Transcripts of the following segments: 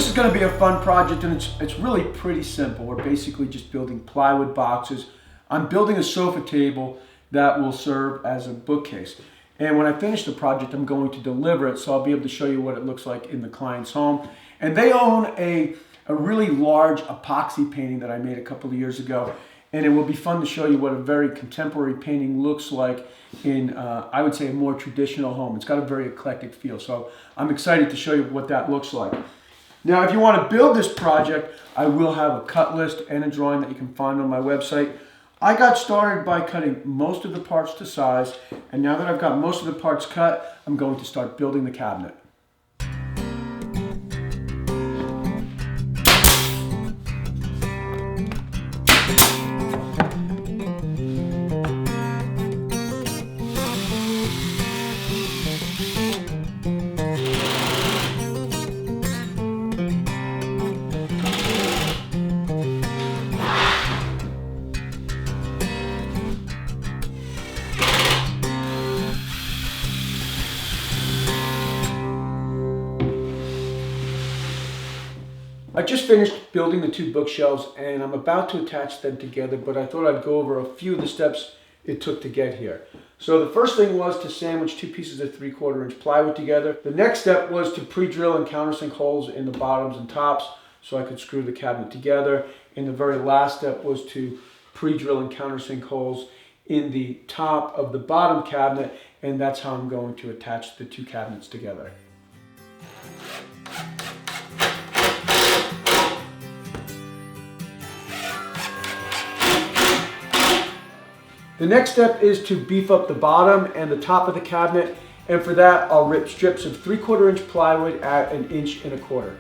this is going to be a fun project, and it's really pretty simple. We're basically just building plywood boxes. I'm building a sofa table that will serve as a bookcase. And when I finish the project, I'm going to deliver it, so I'll be able to show you what it looks like in the client's home. And they own a really large epoxy painting that I made a couple of years ago. And it will be fun to show you what a very contemporary painting looks like in, I would say, a more traditional home. It's got a very eclectic feel, so I'm excited to show you what that looks like. Now, if you want to build this project, I will have a cut list and a drawing that you can find on my website. I got started by cutting most of the parts to size, and now that I've got most of the parts cut, I'm going to start building the cabinet. I just finished building the two bookshelves and I'm about to attach them together, but I thought I'd go over a few of the steps it took to get here. So the first thing was to sandwich two pieces of 3/4 inch plywood together. The next step was to pre-drill and countersink holes in the bottoms and tops so I could screw the cabinet together. And the very last step was to pre-drill and countersink holes in the top of the bottom cabinet, and that's how I'm going to attach the two cabinets together. The next step is to beef up the bottom and the top of the cabinet, and for that I'll rip strips of 3/4 inch plywood at 1 1/4 inches.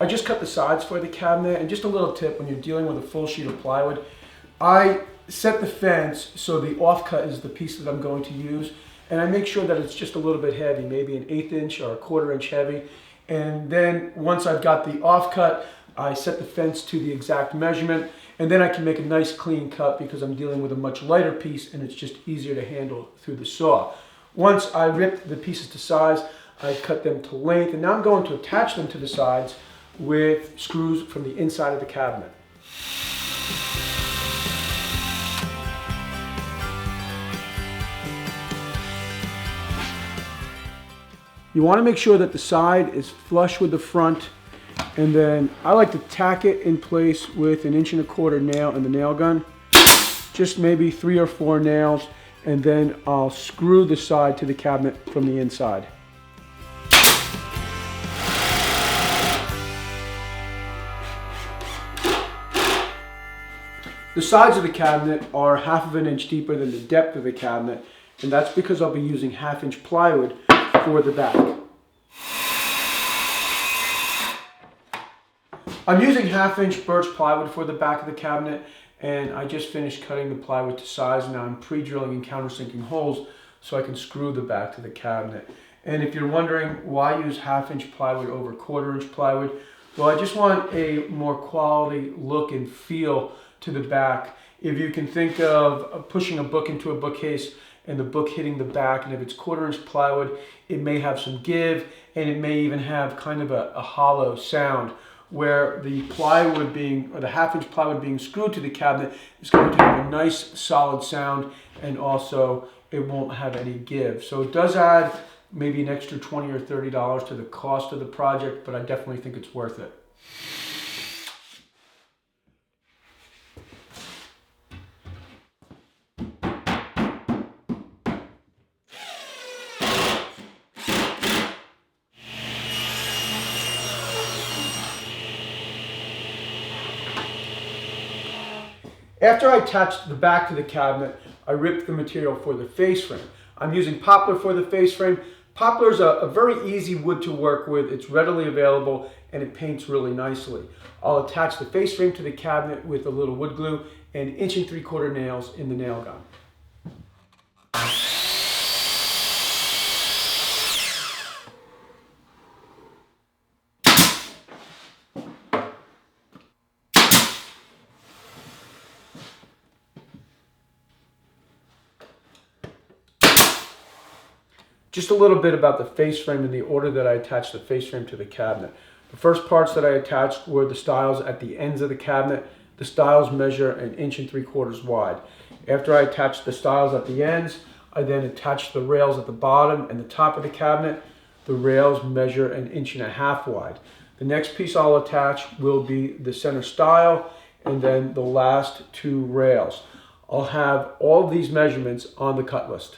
I just cut the sides for the cabinet, and just a little tip when you're dealing with a full sheet of plywood, I set the fence so the offcut is the piece that I'm going to use, and I make sure that it's just a little bit heavy, maybe 1/8 inch or 1/4 inch heavy. And then once I've got the offcut, I set the fence to the exact measurement, and then I can make a nice clean cut because I'm dealing with a much lighter piece and it's just easier to handle through the saw. Once I ripped the pieces to size, I cut them to length, and now I'm going to attach them to the sides with screws from the inside of the cabinet. You want to make sure that the side is flush with the front, and then I like to tack it in place with 1 1/4 inch nail and the nail gun. Just maybe 3 or 4 nails, and then I'll screw the side to the cabinet from the inside. The sides of the cabinet are 1/2 inch deeper than the depth of the cabinet, and that's because I'll be using 1/2 inch plywood for the back. I'm using 1/2 inch birch plywood for the back of the cabinet, and I just finished cutting the plywood to size, and now I'm pre-drilling and countersinking holes so I can screw the back to the cabinet. And if you're wondering why use 1/2 inch plywood over 1/4 inch plywood, well, I just want a more quality look and feel to the back. If you can think of pushing a book into a bookcase and the book hitting the back, and if it's 1/4 inch plywood, it may have some give, and it may even have kind of a hollow sound, where the plywood being, or the 1/2 inch plywood being screwed to the cabinet is going to have a nice solid sound, and also it won't have any give. So it does add maybe an extra $20 or $30 to the cost of the project, but I definitely think it's worth it. After I attached the back to the cabinet, I ripped the material for the face frame. I'm using poplar for the face frame. Poplar is a very easy wood to work with. It's readily available and it paints really nicely. I'll attach the face frame to the cabinet with a little wood glue and 1 3/4 nails in the nail gun. Just a little bit about the face frame and the order that I attached the face frame to the cabinet. The first parts that I attached were the stiles at the ends of the cabinet. The stiles measure 1 3/4 wide. After I attached the stiles at the ends, I then attached the rails at the bottom and the top of the cabinet. The rails measure 1.5 inches wide. The next piece I'll attach will be the center stile and then the last 2 rails. I'll have all of these measurements on the cut list.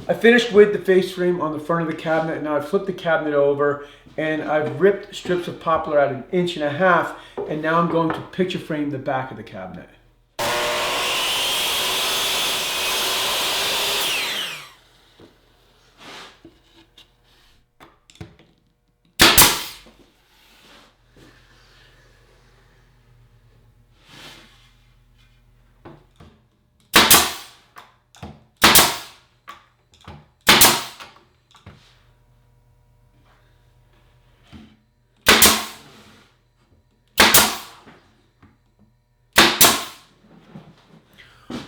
I finished with the face frame on the front of the cabinet, and now I've flipped the cabinet over and I've ripped strips of poplar at 1.5 inches, and now I'm going to picture frame the back of the cabinet.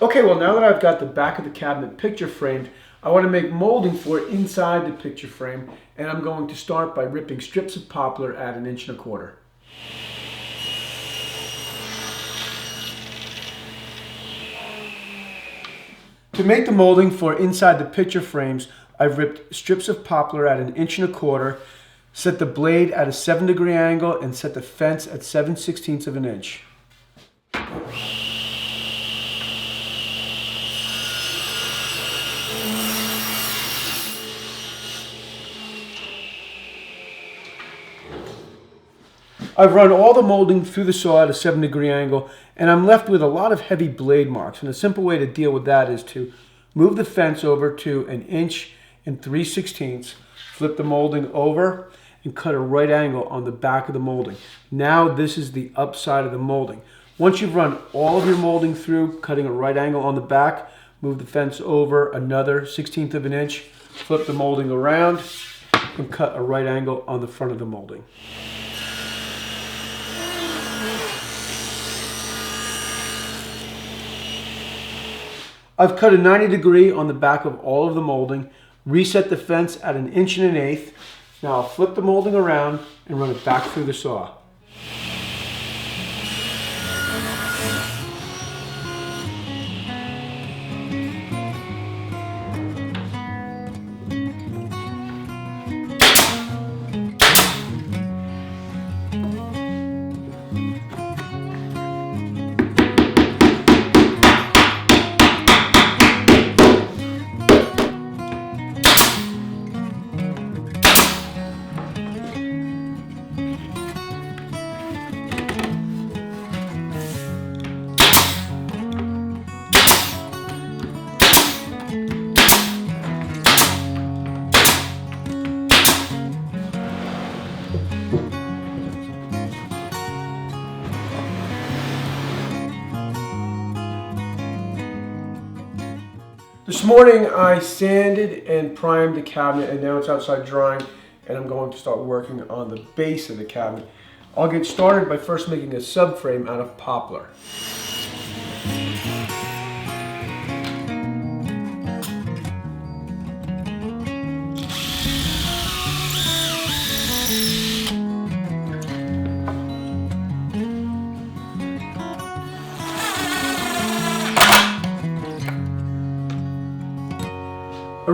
Okay, well, now that I've got the back of the cabinet picture framed, I want to make molding for it inside the picture frame, and I'm going to start by ripping strips of poplar at 1 1/4 inches. To make the molding for inside the picture frames, I've ripped strips of poplar at 1 1/4 inches, set the blade at a 7-degree angle, and set the fence at 7/16 of an inch. I've run all the molding through the saw at a 7-degree angle, and I'm left with a lot of heavy blade marks. And a simple way to deal with that is to move the fence over to 1 3/16 inches, flip the molding over, and cut a right angle on the back of the molding. Now this is the upside of the molding. Once you've run all of your molding through, cutting a right angle on the back, move the fence over another 1/16 of an inch, flip the molding around, and cut a right angle on the front of the molding. I've cut a 90-degree on the back of all of the molding, reset the fence at 1 1/8 inches. Now I'll flip the molding around and run it back through the saw. This morning I sanded and primed the cabinet, and now it's outside drying, and I'm going to start working on the base of the cabinet. I'll get started by first making a subframe out of poplar.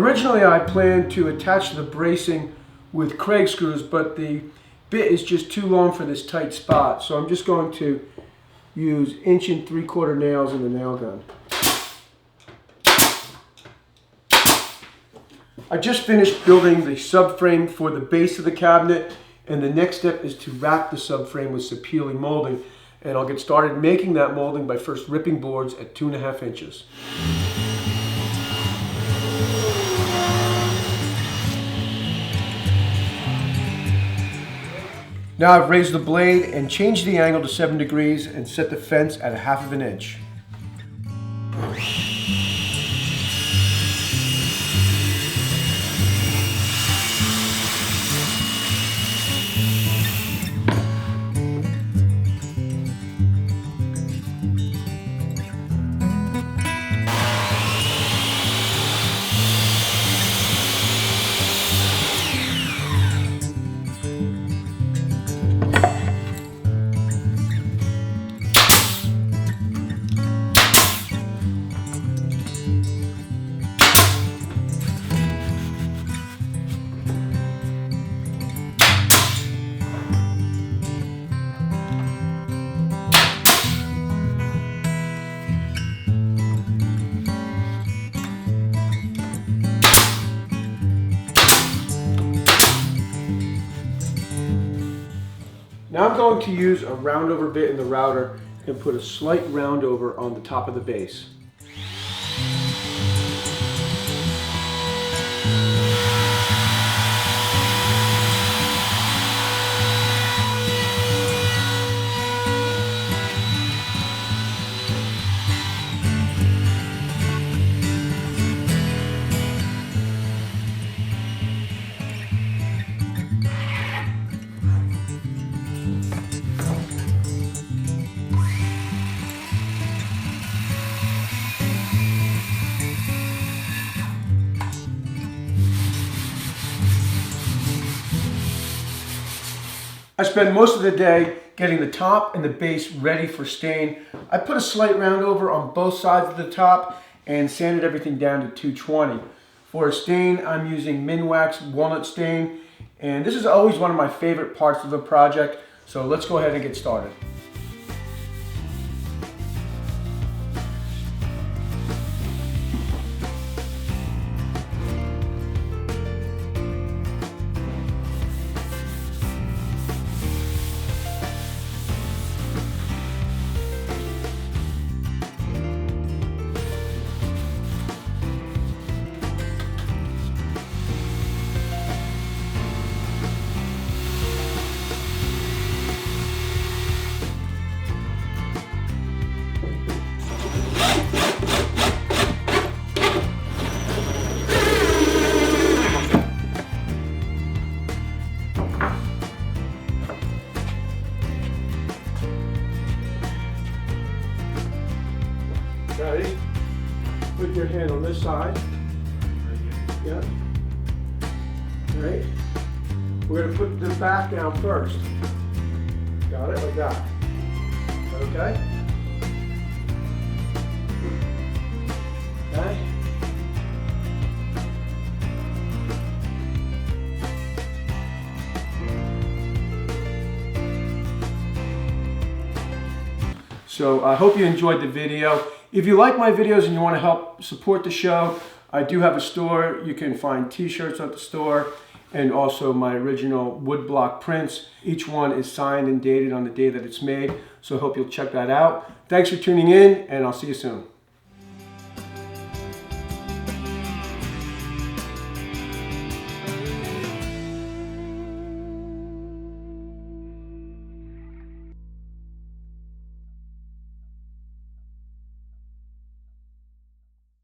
Originally I planned to attach the bracing with Craig screws, but the bit is just too long for this tight spot. So I'm just going to use 1 3/4 nails in the nail gun. I just finished building the subframe for the base of the cabinet, and the next step is to wrap the subframe with Sapele molding. And I'll get started making that molding by first ripping boards at 2.5 inches. Now I've raised the blade and changed the angle to 7 degrees and set the fence at 1/2 inch. Now I'm going to use a roundover bit in the router and put a slight roundover on the top of the base. I spend most of the day getting the top and the base ready for stain. I put a slight roundover on both sides of the top and sanded everything down to 220. For a stain, I'm using Minwax walnut stain, and this is always one of my favorite parts of the project, so let's go ahead and get started. Ready? Put your hand on this side. Yeah. All right. We're going to put the back down first. Got it? Like that. Okay? Okay. So I hope you enjoyed the video. If you like my videos and you want to help support the show, I do have a store. You can find t-shirts at the store and also my original woodblock prints. Each one is signed and dated on the day that it's made, so I hope you'll check that out. Thanks for tuning in, and I'll see you soon.